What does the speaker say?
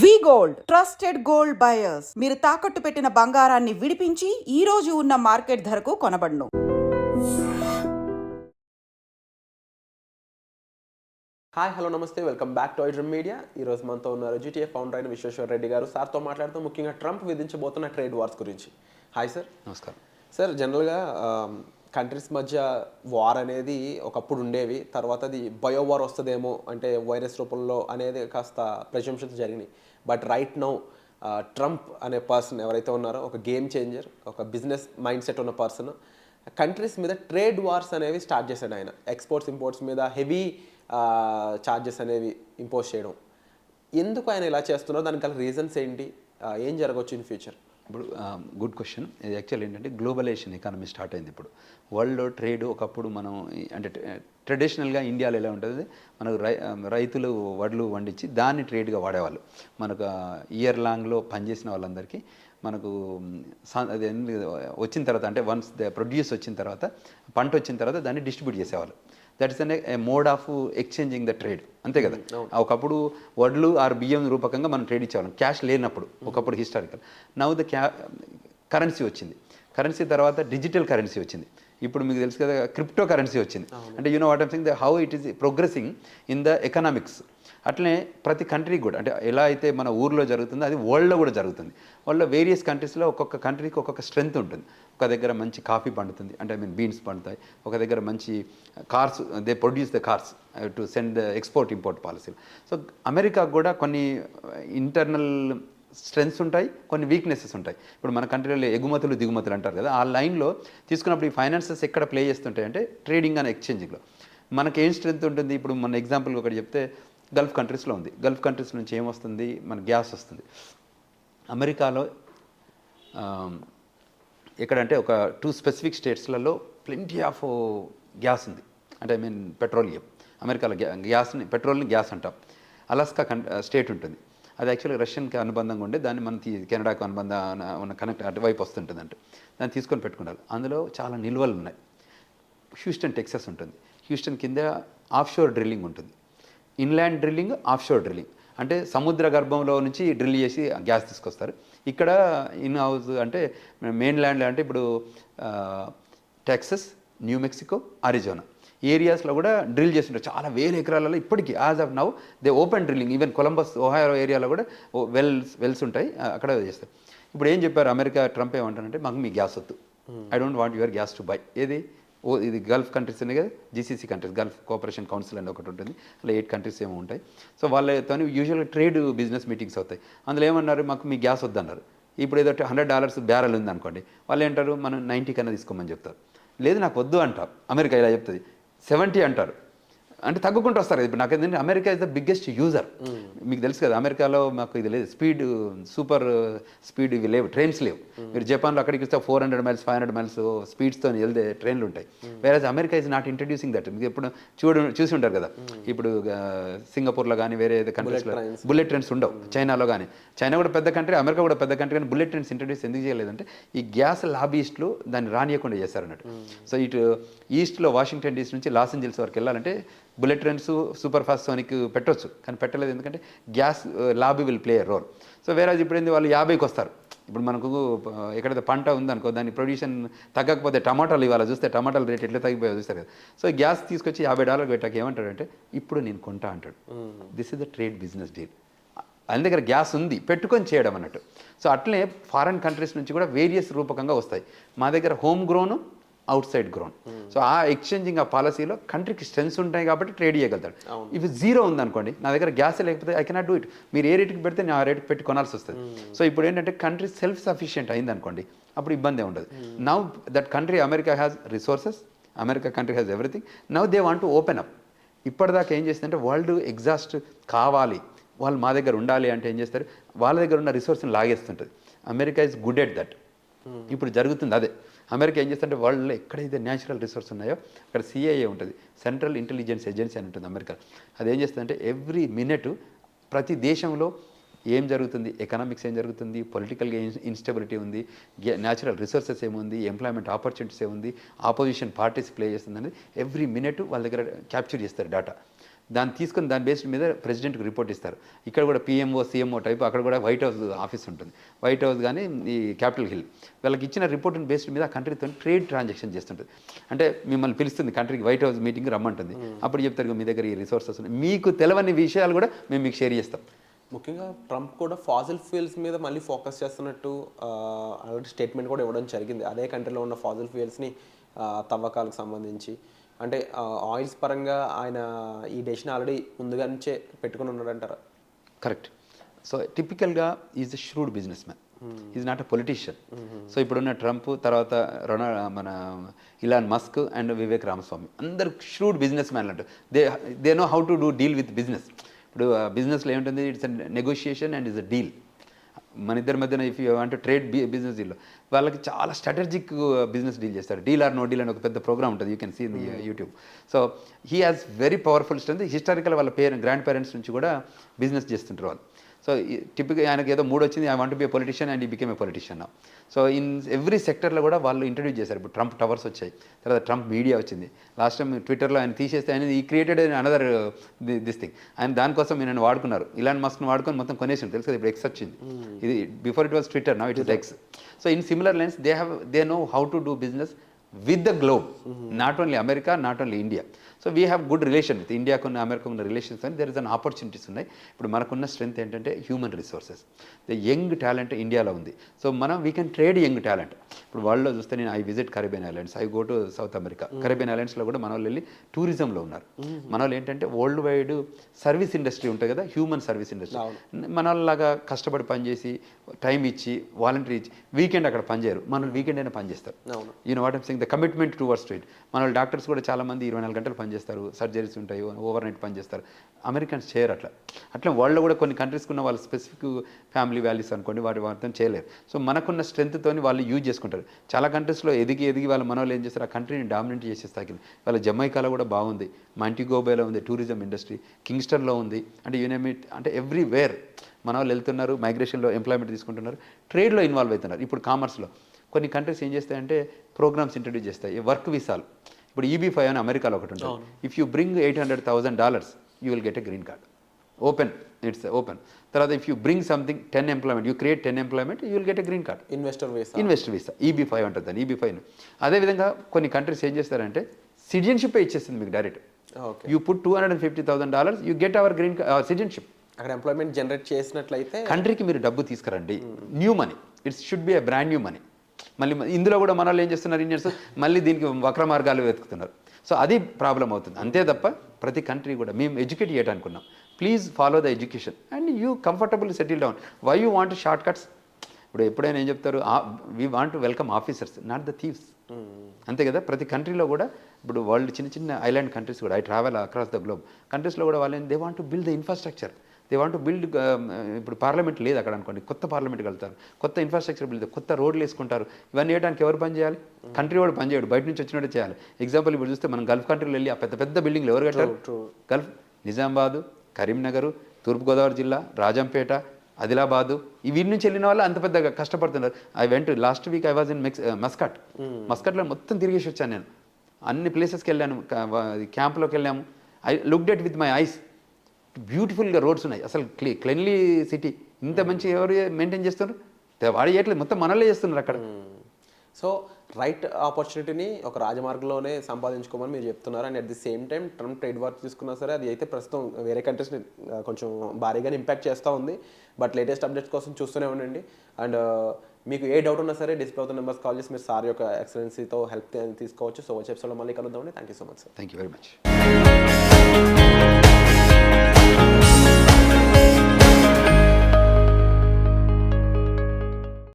వి gold trusted gold buyers. మీరు తాకట్టు పెట్టిన బంగారాన్ని విడిపించి ఈ రోజు ఉన్న మార్కెట్ ధరకు కొనబడును. హాయ్ హలో నమస్తే, welcome back to iDream media. ఈరోజు మనతో ఉన్నారు జీటీఏ ఫౌండర్ అయిన విశ్వేశ్వర రెడ్డి గారు. సార్తో మాట్లాడుతూ ముఖ్యంగా ట్రంప్ విధించబోతున్న ట్రేడ్ వార్స్ గురించి. Hi sir. నమస్కారం సార్, జనరల్గా కంట్రీస్ మధ్య వార్ అనేది ఒకప్పుడు ఉండేవి, తర్వాత అది బయో వార్ వస్తుందేమో అంటే వైరస్ రూపంలో అనేది కాస్త ప్రెజంప్షన్స్ జరిగినాయి. బట్ రైట్ నౌ ట్రంప్ అనే పర్సన్ ఎవరైతే ఉన్నారో ఒక గేమ్ చేంజర్, ఒక బిజినెస్ మైండ్ సెట్ ఉన్న పర్సన్ కంట్రీస్ మీద ట్రేడ్ వార్స్ అనేవి స్టార్ట్ చేశాడు. ఆయన ఎక్స్పోర్ట్స్ ఇంపోర్ట్స్ మీద హెవీ ఛార్జెస్ అనేవి ఇంపోజ్ చేయడం. ఎందుకు ఆయన ఇలా చేస్తున్నారో, దానికి గల రీజన్స్ ఏంటి, ఏం జరగవచ్చు ఇన్ ఫ్యూచర్? ఇప్పుడు గుడ్ క్వశ్చన్. ఇది యాక్చువల్ ఏంటంటే గ్లోబలైజేషన్ ఎకానమీ స్టార్ట్ అయింది. ఇప్పుడు వరల్డ్లో ట్రేడ్ ఒకప్పుడు మనం అంటే ట్రెడిషనల్గా ఇండియాలో ఎలా ఉంటుంది, మనకు రైతులు వడ్లు వండించి దాన్ని ట్రేడ్గా వాడేవాళ్ళు. మనకు ఇయర్ లాంగ్లో పనిచేసిన వాళ్ళందరికీ మనకు అది వచ్చిన తర్వాత అంటే వన్స్ ద ప్రొడ్యూస్ వచ్చిన తర్వాత, పంట వచ్చిన తర్వాత దాన్ని డిస్ట్రిబ్యూట్ చేసేవాళ్ళు. That is a mode of exchanging the trade, అంతే కదా. ఒకప్పుడు వడ్లు ఆర్ బియ్యం రూపకంగా మనం ట్రేడ్ ఇచ్చేవాళ్ళం, క్యాష్ లేనప్పుడు. ఒకప్పుడు హిస్టారికల్. నౌ ద కరెన్సీ వచ్చింది. కరెన్సీ తర్వాత డిజిటల్ కరెన్సీ వచ్చింది. ఇప్పుడు మీకు తెలుసు కదా, క్రిప్టో కరెన్సీ వచ్చింది. అంటే you know what I'm saying, how it is progressing in the economics. అట్లనే ప్రతి కంట్రీకి కూడా అంటే ఎలా అయితే మన ఊర్లో జరుగుతుందో అది వరల్డ్లో కూడా జరుగుతుంది. వరల్డ్లో వేరియస్ కంట్రీస్లో ఒక్కొక్క కంట్రీకి ఒక్కొక్క స్ట్రెంగ్త్ ఉంటుంది. ఒక దగ్గర మంచి కాఫీ పండుతుంది, అంటే బీన్స్ పండుతాయి. ఒక దగ్గర మంచి cars, they produce the cars to send the export import పాలసీలు. సో అమెరికాకు కూడా కొన్ని ఇంటర్నల్ స్ట్రెంగ్స్ ఉంటాయి, కొన్ని వీక్నెసెస్ ఉంటాయి. ఇప్పుడు మన కంట్రీలో ఎగుమతులు దిగుమతులు అంటారు కదా, ఆ లైన్లో తీసుకున్నప్పుడు ఈ ఫైనాన్సెస్ ఎక్కడ ప్లే చేస్తుంటాయి అంటే ట్రేడింగ్ అండ్ ఎక్స్చేంజింగ్లో. మనకి ఏం స్ట్రెంగ్త్ ఉంటుంది? ఇప్పుడు మన ఎగ్జాంపుల్ ఒకటి చెప్తే, గల్ఫ్ కంట్రీస్లో ఉంది. గల్ఫ్ కంట్రీస్ నుంచి ఏమొస్తుంది? మన గ్యాస్ వస్తుంది. అమెరికాలో ఎక్కడంటే ఒక 2 స్పెసిఫిక్ స్టేట్స్లలో ప్లెంటీ ఆఫ్ గ్యాస్ ఉంది. అంటే పెట్రోలియం. అమెరికాలో గ్యాస్ని, పెట్రోల్ని గ్యాస్ అంటాం. అలాస్కా స్టేట్ ఉంటుంది. అది యాక్చువల్గా రష్యన్కి అనుబంధంగా ఉండే, దాన్ని మనం కెనడాకు అనుబంధం ఉన్న కనెక్ట్ అటువైపు వస్తుంటుంది. అంటే దాన్ని తీసుకొని పెట్టుకున్నారు. అందులో చాలా నిల్వలు ఉన్నాయి. హ్యూస్టన్ టెక్సస్ ఉంటుంది. హ్యూస్టన్ కింద ఆఫ్షోర్ డ్రిల్లింగ్ ఉంటుంది. Inland drilling, offshore drilling. అంటే సముద్ర గర్భంలో నుంచి డ్రిల్ చేసి గ్యాస్ తీసుకొస్తారు. ఇక్కడ ఇన్ హౌస్ అంటే మెయిన్ ల్యాండ్లో అంటే ఇప్పుడు టెక్సస్, న్యూ మెక్సికో, అరిజోనా ఏరియాస్లో కూడా డ్రిల్ చేస్తుంటారు. చాలా వేల ఎకరాలలో ఇప్పటికీ as of now they open drilling. Even Columbus, Ohio ఏరియాలో కూడా వెల్స్ ఉంటాయి, అక్కడ చేస్తారు. ఇప్పుడు ఏం చెప్పారు అమెరికా, ట్రంప్ ఏమంటారంటే, మాకు మీ గ్యాస్ వద్దు, I don't want your gas to buy. ఏది ఇది గల్ఫ్ కంట్రీస్ ఉన్నాయి కదా, GCC countries, Gulf cooperation council అని ఒకటి ఉంటుంది. అలా 8 కంట్రీస్ ఏమో ఉంటాయి. సో వాళ్ళతో యూజువల్గా ట్రేడ్ బిజినెస్ మీటింగ్స్ అవుతాయి. అందులో ఏమన్నారు, మాకు మీ గ్యాస్ వద్దన్నారు. ఇప్పుడు ఏదో $100 బ్యారెల్ ఉంది అనుకోండి, వాళ్ళు ఏంటారు, మనం 90 కన్నా తీసుకోమని చెప్తారు. లేదు నాకు వద్దు అంటారు. అమెరికా ఇలా చెప్తుంది, 70 అంటారు. అంటే తగ్గుకుంటూ వస్తారు. ఇప్పుడు నాకు ఏంటంటే America is the biggest user. మీకు తెలుసు కదా, అమెరికాలో మాకు ఇది లేదు, స్పీడ్ సూపర్ స్పీడ్ ఇవి లేవు, ట్రైన్స్ లేవు. మీరు జపాన్లో అక్కడికి వస్తే 400 మైల్స్ 500 మైల్స్ స్పీడ్స్తో వెళ్తే ట్రైన్లు ఉంటాయి. వేరే America is not introducing that. మీకు ఎప్పుడు చూసి ఉంటారు కదా, ఇప్పుడు సింగపూర్లో కానీ వేరే కంట్రీస్లో బుల్లెట్ ట్రైన్స్ ఉండవు. చైనాలో కానీ, చైనా కూడా పెద్ద కంట్రీ, అమెరికా కూడా పెద్ద కంట్రీ, కానీ బుల్లెట్ ట్రైన్స్ ఇంట్రడ్యూస్ ఎందుకు చేయలేదంటే ఈ గ్యాస్ లాబీస్టులు దాన్ని రానియకుండా చేశారు అన్నట్టు. సో ఇటు ఈస్ట్లో వాషింగ్టన్ డీసీ నుంచి లాస్ ఏంజల్స్ వరకు వెళ్ళాలంటే bullet trains super fast sonic పెట్టవచ్చు, కానీ పెట్టలేదు. ఎందుకంటే gas lobby will play role. So వేరే ఇప్పుడు ఏంది, వాళ్ళు 50కి వస్తారు. ఇప్పుడు మనకు ఎక్కడైతే పంట ఉందనుకో, దాని ప్రొడ్యూషన్ తగ్గకపోతే, టమాటాలు ఇవాళ చూస్తే టమాటాల రేట్ ఎట్లా తగ్గిపోయా చూస్తారు కదా. సో గ్యాస్ తీసుకొచ్చి $50 పెట్టాక ఏమంటాడంటే, ఇప్పుడు నేను కొంటా అంటాడు. This is the trade business deal. ఆయన దగ్గర గ్యాస్ ఉంది, పెట్టుకొని చేయడం అన్నట్టు. సో అట్లనే ఫారెన్ కంట్రీస్ నుంచి కూడా వేరియస్ రూపకంగా వస్తాయి. మా దగ్గర home grown, outside grown. So ఆ ఎక్స్చేంజింగ్ ఆ పాలసీలో కంట్రీకి స్ట్రెంగ్స్ ఉంటాయి కాబట్టి ట్రేడ్ చేయగలుగుతాడు. ఇవి జీరో ఉందనుకోండి, నా దగ్గర గ్యాస్ లేకపోతే ఐ కెనాట్ డూ ఇట్. మీరు ఏ రేటుకి పెడితే నేను ఆ రేటుకి పెట్టి కొనాల్సి వస్తుంది. సో ఇప్పుడు ఏంటంటే కంట్రీ సెల్ఫ్ సఫిషియెంట్ అయింది అనుకోండి, అప్పుడు ఇబ్బంది ఉండదు. Now that country, America has resources, America country has everything. Now they want to open up. ఇప్పటిదాకా ఏం చేస్తుందంటే వరల్డ్ ఎగ్జాస్ట్ కావాలి, వాళ్ళు మా దగ్గర ఉండాలి అంటే ఏం చేస్తారు, వాళ్ళ దగ్గర ఉన్న రిసోర్స్ని లాగేస్తుంటుంది. America is good at that. ఇప్పుడు జరుగుతుంది అదే. అమెరికా ఏం చేస్తుంటే వరల్డ్లో ఎక్కడైతే న్యాచురల్ రిసోర్స్ ఉన్నాయో అక్కడ సిఐఏ ఉంటుంది, సెంట్రల్ ఇంటెలిజెన్స్ ఏజెన్సీ అని ఉంటుంది అమెరికా. అదేం చేస్తుందంటే ఎవ్రీ మినిట్ ప్రతి దేశంలో ఏం జరుగుతుంది, ఎకనామిక్స్ ఏం జరుగుతుంది, పొలిటికల్గా ఇన్స్టెబిలిటీ ఉంది, న్యాచురల్ రిసోర్సెస్ ఏముంది, ఎంప్లాయ్మెంట్ ఆపర్చునిటీస్ ఏముంది, ఆపోజిషన్ పార్టీస్ ప్లే చేస్తుందని ఎవ్రీ మినిట్ వాళ్ళ దగ్గర క్యాప్చర్ చేస్తారు డేటా. దాన్ని తీసుకొని దాని బేస్డ్ మీద ప్రెసిడెంట్కి రిపోర్ట్ ఇస్తారు. ఇక్కడ కూడా పిఎంఓ సిఎంఓ టైప్ అక్కడ కూడా వైట్ హౌస్ ఆఫీస్ ఉంటుంది. వైట్ హౌస్ కానీ ఈ క్యాపిటల్ హిల్ వాళ్ళకి ఇచ్చిన రిపోర్ట్ని బేస్డ్ మీద ఆ కంట్రీతో ట్రేడ్ ట్రాన్సాక్షన్ చేస్తుంటుంది. అంటే మిమ్మల్ని పిలుస్తుంది కంట్రీకి వైట్ హౌస్ మీటింగ్ రమ్మంటుంది. అప్పుడు చెప్తారు మీ దగ్గర ఈ రిసోర్సెస్ ఉన్నాయి, మీకు తెలవని విషయాలు కూడా మేము మీకు షేర్ చేస్తాం. ముఖ్యంగా ట్రంప్ కూడా ఫాజిల్ ఫ్యూయల్స్ మీద మళ్ళీ ఫోకస్ చేస్తున్నట్టు ఆల్రెడీ స్టేట్మెంట్ కూడా ఇవ్వడం జరిగింది. అదే కంట్రీలో ఉన్న ఫాజిల్ ఫ్యూయల్స్ని తవ్వకాలకు సంబంధించి అంటే ఆయిల్స్ పరంగా ఆయన ఈ డెసిషన్ ఆల్రెడీ ముందుగా నుంచే పెట్టుకుని ఉన్నాడంటారా? కరెక్ట్. సో టిపికల్గా is a shrewd businessman, is not a politician. So ఇప్పుడున్న ట్రంప్ తర్వాత మన Elon Musk and Vivek Ramaswamy అందరు ష్రూడ్ బిజినెస్ మ్యాన్లు అంటారు. They know how to do deal with business. ఇప్పుడు బిజినెస్లో ఏముంటుంది, it's negotiation and it's a deal. మన ఇద్దరి మధ్యన if you want trade business డీల్లో వాళ్ళకి చాలా స్ట్రాటజిక్ బిజినెస్ డీల్ చేస్తారు. డీల్ ఆర్ నో డీల్ అని ఒక పెద్ద ప్రోగ్రామ్ ఉంటుంది, you can see in YouTube. So he has very powerful strength. Historical వాళ్ళ గ్రాండ్ పేరెంట్స్ నుంచి కూడా బిజినెస్ చేస్తుంటారు వాళ్ళు. సో టిపిక్గా ఆయనకి ఏదో మూడు వచ్చింది, I want be a politician and he became a politician now. So in every సెక్టర్లో కూడా వాళ్ళు ఇంట్రడ్యూస్ చేశారు. ఇప్పుడు ట్రంప్ టవర్స్ వచ్చాయి, తర్వాత ట్రంప్ మీడియా వచ్చింది. లాస్ట్ టైం ట్విట్టర్లో ఆయన తీసేస్తే ఆయన ఈ క్రియేటెడ్ అనదర్ దిస్ థింగ్. ఆయన దానికోసం నేను వాడుకున్నారు. ఇలాన్ మస్క్ని వాడుకొని మొత్తం కొనేసి తెలుసు కదా, ఇప్పుడు ఎక్స్ వచ్చింది. ఇది before it was Twitter, now it is X. So in similar lines they know how to do business with the globe, not only America, not only India. So we have good relation with India kunna America kunna relations, and there is an opportunities unnai. Ippudu manakunna strength entante human resources, the young talent India lo undi. So మనం we can trade young talent. ఇప్పుడు వరల్డ్లో చూస్తే నేను I visit Caribbean islands, I go to South America. Caribbean ఐలాండ్స్లో కూడా మన వాళ్ళు వెళ్ళి టూరిజంలో ఉన్నారు. మన వాళ్ళు ఏంటంటే వరల్డ్ వైడ్ సర్వీస్ ఇండస్ట్రీ ఉంటుంది కదా, హ్యూమన్ సర్వీస్ ఇండస్ట్రీ. మన వాళ్ళలాగా కష్టపడి పనిచేసి టైం ఇచ్చి వాలంటరీ ఇచ్చి వీకెండ్ అక్కడ పనిచేయరు, మన వీకెండ్ అయినా పనిచేస్తారు. You know what I'm saying, the commitment towards trade. మన వాళ్ళు డాక్టర్స్ కూడా చాలామంది 24 గంటలు పనిచేస్తారు, సర్జరీస్ ఉంటాయి, ఓవర్ నైట్ పనిచేస్తారు. అమెరికన్స్ చేయరు అట్లా. అట్లా వరల్డ్లో కూడా కొన్ని కంట్రీస్కి ఉన్న వాళ్ళ స్పెసిఫిక్ ఫ్యామిలీ వాల్యూస్ అనుకోండి, వాటి వాటితో చేయలేరు. సో మనకున్న స్ట్రెంగ్త్తో వాళ్ళు యూజ్ చేసుకుంటారు. చాలా కంట్రీస్లో ఎదిగి వాళ్ళు మన వాళ్ళు ఏం చేస్తారు, ఆ కంట్రీని డామినేట్ చేసే స్థాయికి. వాళ్ళ జమైకాలో కూడా బాగుంది, మాంటిగోబేలో ఉంది టూరిజం ఇండస్ట్రీ, కింగ్స్టన్లో ఉంది. అంటే యూనిమిట్ అంటే ఎవ్రీవేర్ మన వాళ్ళు వెళ్తున్నారు, మైగ్రేషన్లో ఎంప్లాయ్మెంట్ తీసుకుంటున్నారు, ట్రేడ్లో ఇన్వాల్వ్ అవుతున్నారు. ఇప్పుడు కామర్స్లో కొన్ని కంట్రీస్ ఏం చేస్తాయంటే ప్రోగ్రామ్స్ ఇంట్రడ్యూస్ చేస్తాయి, వర్క్ వీసాలు. ఇప్పుడు EB-5 అని అమెరికాలో ఒకటి ఉంటుంది. If you bring $800,000 you will get a green card. Open, it's open. తర్వాత if you bring something 10 employment, you create 10 employment, you will get a green card. Investor visa EB-5 ఉంటుంది దాన్ని, EB-5. అదేవిధంగా కొన్ని countries ఏం చేస్తారంటే citizenship ఇచ్చేస్తుంది మీకు direct. You put $250,000, you get our green citizenship. అక్కడ ఎంప్లాయ్మెంట్ జనరేట్ చేసినట్లయితే కంట్రీకి మీరు డబ్బు తీసుకురండి, new money, it's should be a brand new money. మళ్ళీ ఇందులో కూడా మన వాళ్ళు ఏం చేస్తున్నారు, ఇండియన్స్ మళ్ళీ దీనికి వక్ర మార్గాలు వెతుకుతున్నారు. సో అది ప్రాబ్లం అవుతుంది. అంతే తప్ప ప్రతి కంట్రీ కూడా మేము ఎడ్యుకేట్ చేయడానుకున్నాం. Please follow the education and you comfortable settle down. Why you want short cuts? ఇప్పుడు ఎప్పుడైనా ఏం చెప్తారు, we want to welcome officers, not the thieves. అంతే కదా. ప్రతి కంట్రీలో కూడా ఇప్పుడు వరల్డ్ చిన్న ఐలాండ్ కంట్రీస్ కూడా, I travel across the globe, కంట్రీస్లో కూడా వాళ్ళు they want to build the infrastructure, they want to build. ఇప్పుడు పార్లమెంట్ లేదు అక్కడ అనుకోండి, కొత్త పార్లమెంట్కి వెళ్తారు, కొత్త ఇన్ఫ్రాస్ట్రక్చర్ బిల్డ్, కొత్త రోడ్లు వేసుకుంటారు. ఇవన్నీ చేయడానికి ఎవరు పని చేయాలి? కంట్రీ వాడు పని చేయడు, బయట నుంచి వచ్చినట్టు చేయాలి. ఎగ్జాంపుల్ ఇప్పుడు చూస్తే మనం గల్ఫ్ కంట్రీలో వెళ్ళి ఆ పెద్ద పెద్ద బిల్డింగ్లు ఎవరు కట్టారు? గల్ఫ్, నిజామాబాదు, కరీంనగర్, తూర్పుగోదావరి జిల్లా, రాజంపేట, ఆదిలాబాదు, వీటి నుంచి వెళ్ళిన వాళ్ళు అంత పెద్దగా కష్టపడుతున్నారు. I went last week, I was in మస్కట్లో మొత్తం తిరిగేసి వచ్చాను నేను. అన్ని ప్లేసెస్కి వెళ్ళాను, క్యాంప్లోకి వెళ్ళాము. I looked at with my eyes. బ్యూటిఫుల్గా రోడ్స్ ఉన్నాయి, అసలు క్లీన్లీ సిటీ. ఇంత మంచి ఎవరు మెయింటైన్ చేస్తున్నారు? వాడు చేయట్లేదు, మొత్తం మనలే చేస్తున్నారు అక్కడ. సో రైట్ ఆపర్చునిటీని ఒక రాజమార్గంలోనే సంపాదించుకోమని మీరు చెప్తున్నారు. And at the same time Trump trade war తీసుకున్నా సరే అది అయితే ప్రస్తుతం వేరే కంట్రీస్ని కొంచెం భారీగానే ఇంపాక్ట్ చేస్తూ ఉంది. బట్ లేటెస్ట్ అప్డేట్స్ కోసం చూస్తూనే ఉండండి. అండ్ మీకు ఏ డౌట్ ఉన్నా సరే డిస్ప్లే అవుతున్న నెంబర్స్ కాల్ చేసి మీరు సార్ యొక్క ఎక్సలెన్సీతో హెల్ప్ తీసుకోవచ్చు. సో వచ్చే ఎపిసోడ్లో మళ్ళీ కలుద్దామండి. Thank you so much sir. Thank you very much.